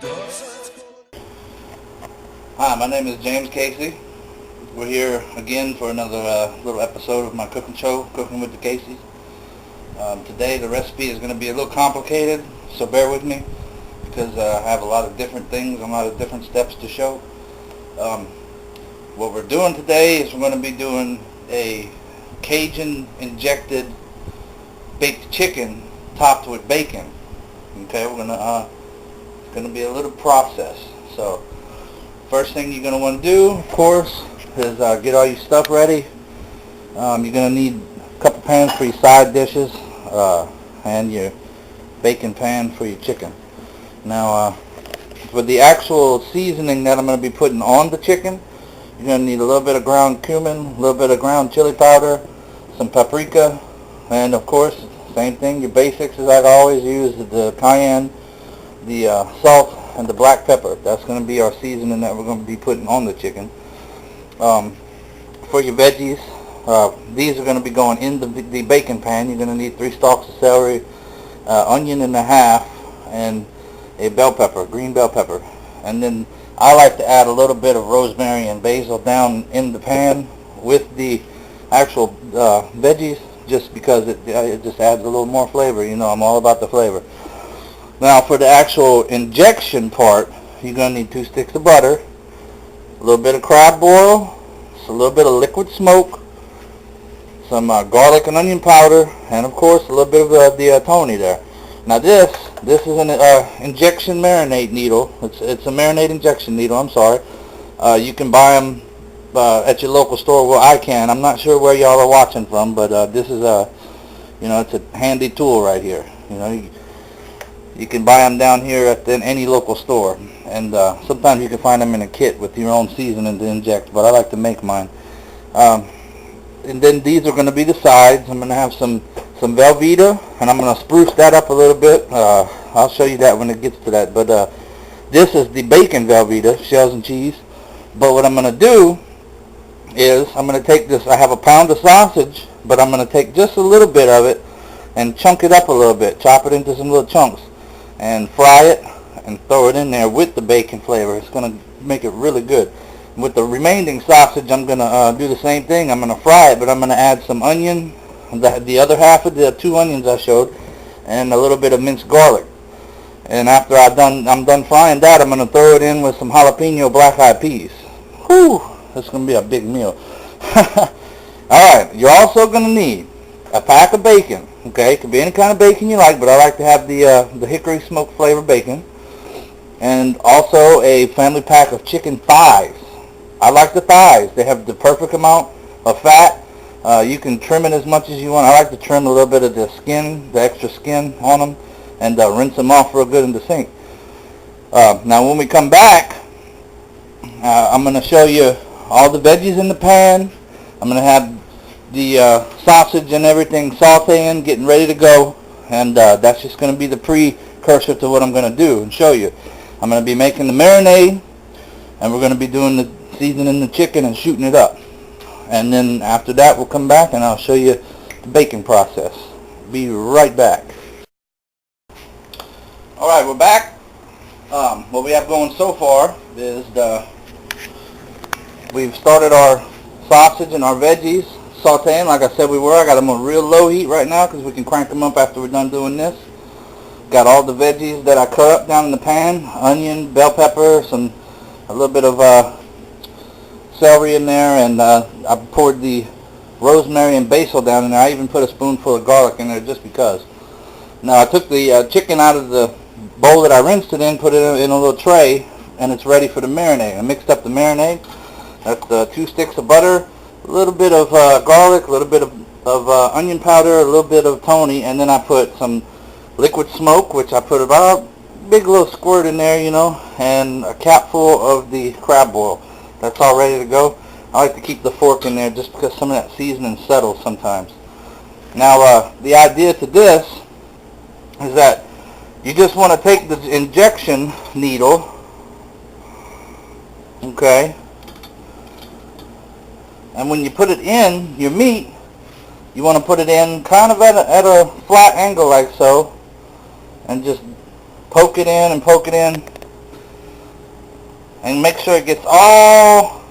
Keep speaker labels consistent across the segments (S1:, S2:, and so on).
S1: Hi, my name is James Casey. We're here again for another little episode of my cooking show, Cooking with the Caseys. Today the recipe is going to be a little complicated, so bear with me because I have a lot of different things, a lot of different steps to show. What we're doing today is we're going to be doing a Cajun injected baked chicken topped with bacon. Okay, we're gonna it's going to be a little process. So first thing you're going to want to do, of course, is get all your stuff ready. You're going to need a couple pans for your side dishes and your bacon pan for your chicken. Now, for the actual seasoning that I'm going to be putting on the chicken, you're going to need a little bit of ground cumin, a little bit of ground chili powder, some paprika, and of course, same thing, your basics as I always use, the cayenne, the salt, and the black pepper. That's going to be our seasoning that we're going to be putting on the chicken. For your veggies, these are going to be going in the bacon pan. You're going to need 3 stalks of celery, onion and a half, and a bell pepper, green bell pepper. And then I like to add a little bit of rosemary and basil down in the pan with the actual veggies, just because it just adds a little more flavor. You know, I'm all about the flavor. Now for the actual injection part, you're going to need 2 sticks of butter, a little bit of crab oil, a little bit of liquid smoke, some garlic and onion powder, and of course a little bit of the Tony there. Now this is an injection marinade needle. It's a marinade injection needle, I'm sorry. You can buy them at your local store. Well, I can. I'm not sure where y'all are watching from, but this is you know, it's a handy tool right here. You know, you can buy them down here at any local store, and sometimes you can find them in a kit with your own seasoning to inject, but I like to make mine. And then these are going to be the sides. I'm going to have some Velveeta, and I'm going to spruce that up a little bit. I'll show you that when it gets to that, but this is the bacon Velveeta, shells and cheese. But what I'm going to do is I'm going to take this, I have a pound of sausage, but I'm going to take just a little bit of it and chunk it up a little bit, chop it into some little chunks, and fry it and throw it in there with the bacon flavor. It's going to make it really good. With the remaining sausage, I'm going to do the same thing. I'm going to fry it, but I'm going to add some onion, the other half of the 2 onions I showed, and a little bit of minced garlic. And after I'm done frying that, I'm going to throw it in with some jalapeno black-eyed peas. Whew, that's going to be a big meal. Alright, you're also going to need a pack of bacon. Okay, it could be any kind of bacon you like, but I like to have the hickory smoke flavor bacon. And also a family pack of chicken thighs. I like the thighs. They have the perfect amount of fat. You can trim it as much as you want. I like to trim a little bit of the skin, the extra skin on them, and rinse them off real good in the sink. Now when we come back, I'm going to show you all the veggies in the pan. I'm going to have the sausage and everything sauteing, getting ready to go, and that's just going to be the precursor to what I'm going to do and show you. I'm going to be making the marinade, and we're going to be doing the seasoning the chicken and shooting it up. And then after that we'll come back and I'll show you the baking process. Be right back. Alright, we're back. What we have going so far is we've started our sausage and our veggies sauteing like I said we were. I got them on real low heat right now because we can crank them up after we're done doing this. Got all the veggies that I cut up down in the pan, onion, bell pepper, a little bit of celery in there, and I poured the rosemary and basil down in there. I even put a spoonful of garlic in there just because. Now I took the chicken out of the bowl that I rinsed it in, put it in a little tray, and it's ready for the marinade. I mixed up the marinade. That's 2 sticks of butter, a little bit of garlic, a little bit of onion powder, a little bit of Tony, and then I put some liquid smoke, which I put about a big little squirt in there, you know, and a capful of the crab oil. That's all ready to go. I like to keep the fork in there just because some of that seasoning settles sometimes. Now, the idea to this is that you just want to take the injection needle, okay, and when you put it in your meat, you want to put it in kind of at a flat angle like so, and just poke it in and poke it in and make sure it gets all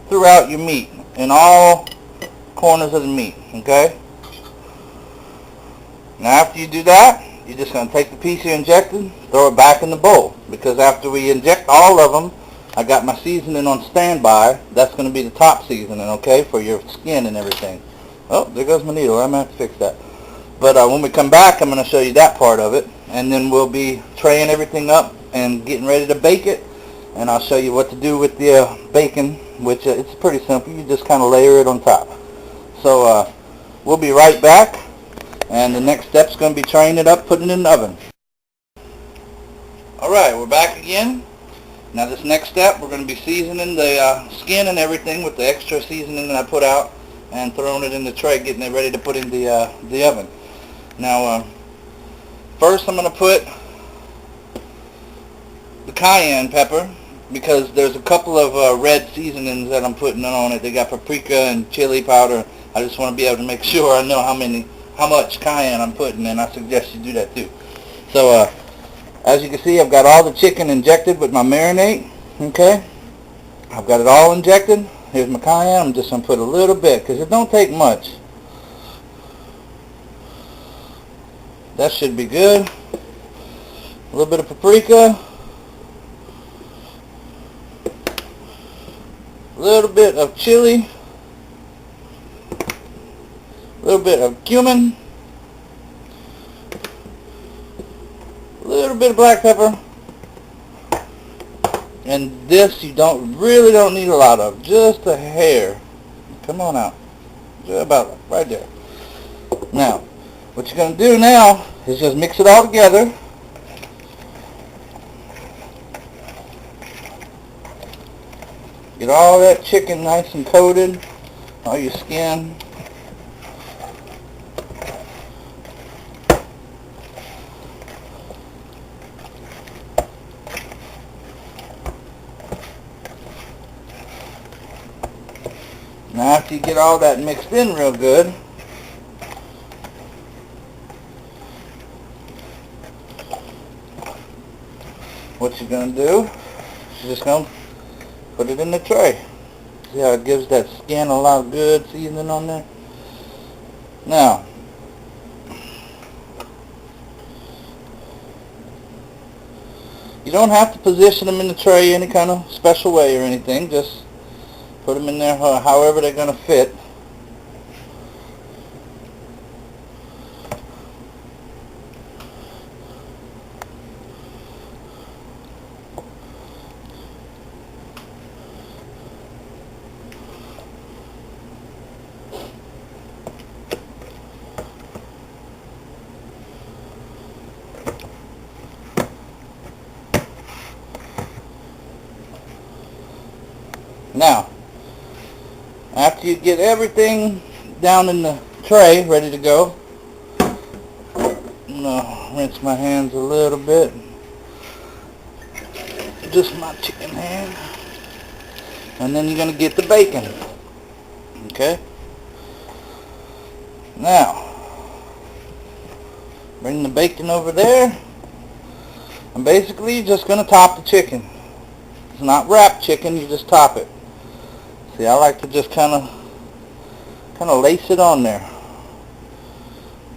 S1: throughout your meat, in all corners of the meat, okay? Now after you do that, you're just going to take the piece you injected, throw it back in the bowl, because after we inject all of them, I got my seasoning on standby. That's going to be the top seasoning, okay, for your skin and everything. Oh, there goes my needle. I'm going to have to fix that. But when we come back, I'm going to show you that part of it, and then we'll be traying everything up and getting ready to bake it, and I'll show you what to do with the bacon, which it's pretty simple. You just kind of layer it on top. So we'll be right back, and the next step's going to be traying it up, putting it in the oven. Alright, we're back again. Now this next step, we're going to be seasoning the skin and everything with the extra seasoning that I put out, and throwing it in the tray, getting it ready to put in the oven. Now first I'm going to put the cayenne pepper, because there's a couple of red seasonings that I'm putting on it. They got paprika and chili powder. I just want to be able to make sure I know how much cayenne I'm putting in. I suggest you do that too. So as you can see, I've got all the chicken injected with my marinade. Okay, I've got it all injected. Here's my cayenne. I'm just going to put a little bit, because it don't take much. That should be good. A little bit of paprika. A little bit of chili. A little bit of cumin. A little bit of black pepper. And this you really don't need a lot of, just a hair. Come on out, just about right there. Now what you're going to do now is just mix it all together. Get all that chicken nice and coated, all your skin. Now after you get all that mixed in real good, what you're going to do is you're just going to put it in the tray. See how it gives that skin a lot of good seasoning on there? Now, you don't have to position them in the tray any kind of special way or anything. Just put them in there however they're going to fit. Now, after you get everything down in the tray, ready to go, I'm going to rinse my hands a little bit. Just my chicken hand. And then you're going to get the bacon. Okay? Now, bring the bacon over there. And basically, you're just going to top the chicken. It's not wrapped chicken, you just top it. See, I like to just kind of lace it on there.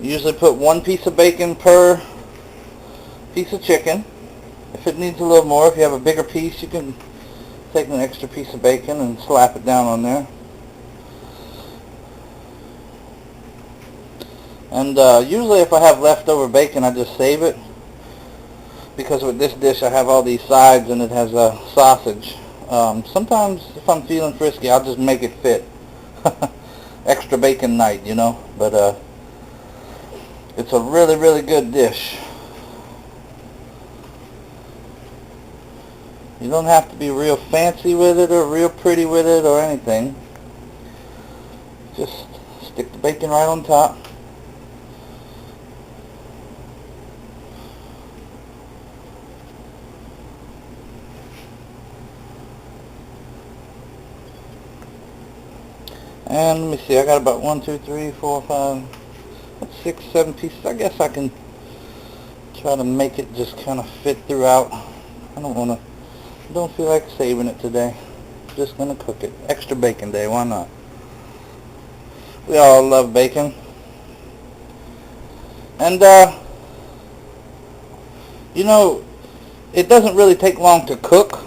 S1: Usually put one piece of bacon per piece of chicken. If it needs a little more, if you have a bigger piece, you can take an extra piece of bacon and slap it down on there. And usually if I have leftover bacon, I just save it, because with this dish I have all these sides and it has a sausage. Sometimes if I'm feeling frisky, I'll just make it fit. Extra bacon night, you know. But it's a really, really good dish. You don't have to be real fancy with it or real pretty with it or anything. Just stick the bacon right on top. And let me see, I got about 1, 2, 3, 4, 5, 6, 7 pieces. I guess I can try to make it just kind of fit throughout. I don't want to don't feel like saving it today. Just gonna cook it. Extra bacon day, why not? We all love bacon. And you know, it doesn't really take long to cook.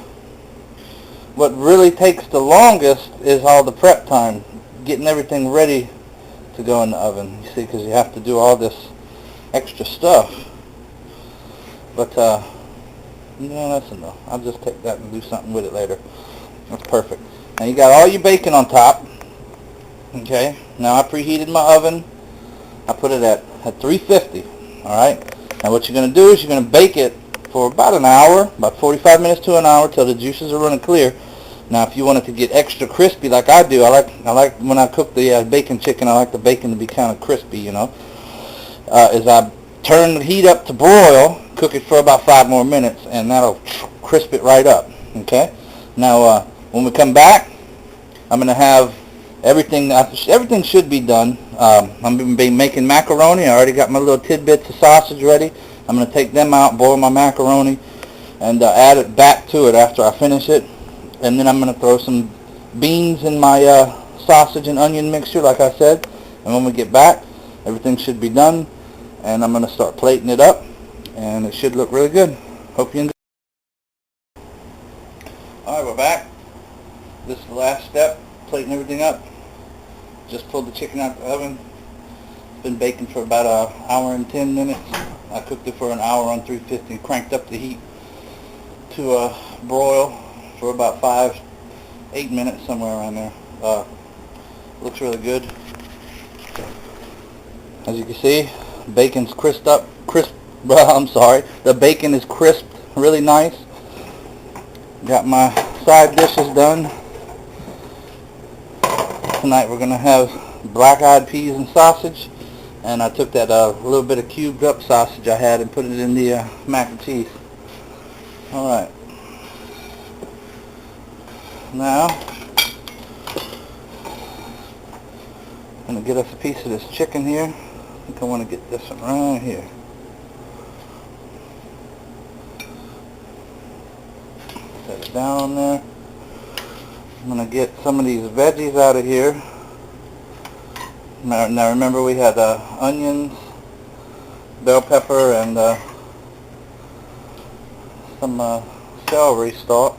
S1: What really takes the longest is all the prep time, getting everything ready to go in the oven. You see, because you have to do all this extra stuff. But yeah, that's enough. I'll just take that and do something with it later. That's perfect. Now you got all your bacon on top. Okay. Now I preheated my oven. I put it at 350. All right. Now what you're going to do is you're going to bake it for about an hour, about 45 minutes to an hour, till the juices are running clear. Now if you want it to get extra crispy like I do, I like when I cook the bacon chicken, I like the bacon to be kind of crispy, you know. Is I turn the heat up to broil, cook it for about 5 more minutes, and that'll crisp it right up. Okay. Now when we come back, I'm going to have everything should be done. I'm going to be making macaroni. I already got my little tidbits of sausage ready. I'm going to take them out, boil my macaroni, and add it back to it after I finish it. And then I'm going to throw some beans in my sausage and onion mixture, like I said. And when we get back, everything should be done. And I'm going to start plating it up. And it should look really good. Hope you enjoy. Alright, we're back. This is the last step, plating everything up. Just pulled the chicken out the oven. It's been baking for about an hour and 10 minutes. I cooked it for an hour on 350 and cranked up the heat to broil for about 5-8 minutes, somewhere around there. Looks really good. As you can see, bacon's the bacon is crisped really nice. Got my side dishes done. Tonight we're going to have black-eyed peas and sausage. And I took that little bit of cubed up sausage I had and put it in the mac and cheese. Alright. Now, I'm going to get us a piece of this chicken here. I think I want to get this one right here. Set it down there. I'm going to get some of these veggies out of here. Now remember, we had onions, bell pepper, and some celery stalk.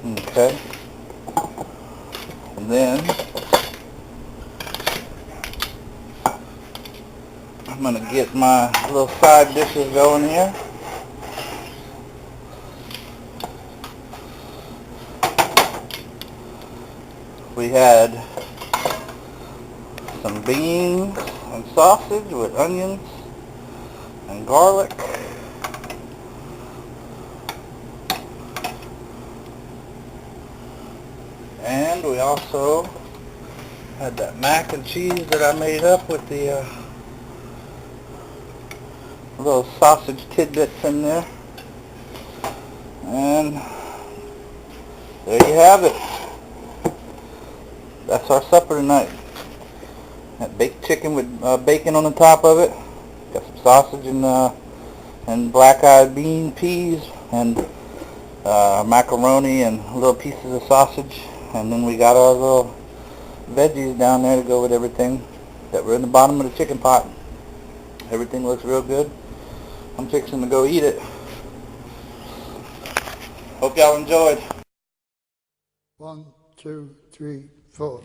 S1: Okay. And then I'm going to get my little side dishes going here. We had some beans and sausage with onions and garlic. And we also had that mac and cheese that I made up with the little sausage tidbits in there. And there you have it. That's our supper tonight. That baked chicken with bacon on the top of it. Got some sausage and black-eyed peas and macaroni and little pieces of sausage. And then we got our little veggies down there to go with everything that were in the bottom of the chicken pot. Everything looks real good. I'm fixing to go eat it. Hope y'all enjoyed.
S2: 1, 2, 3, 4.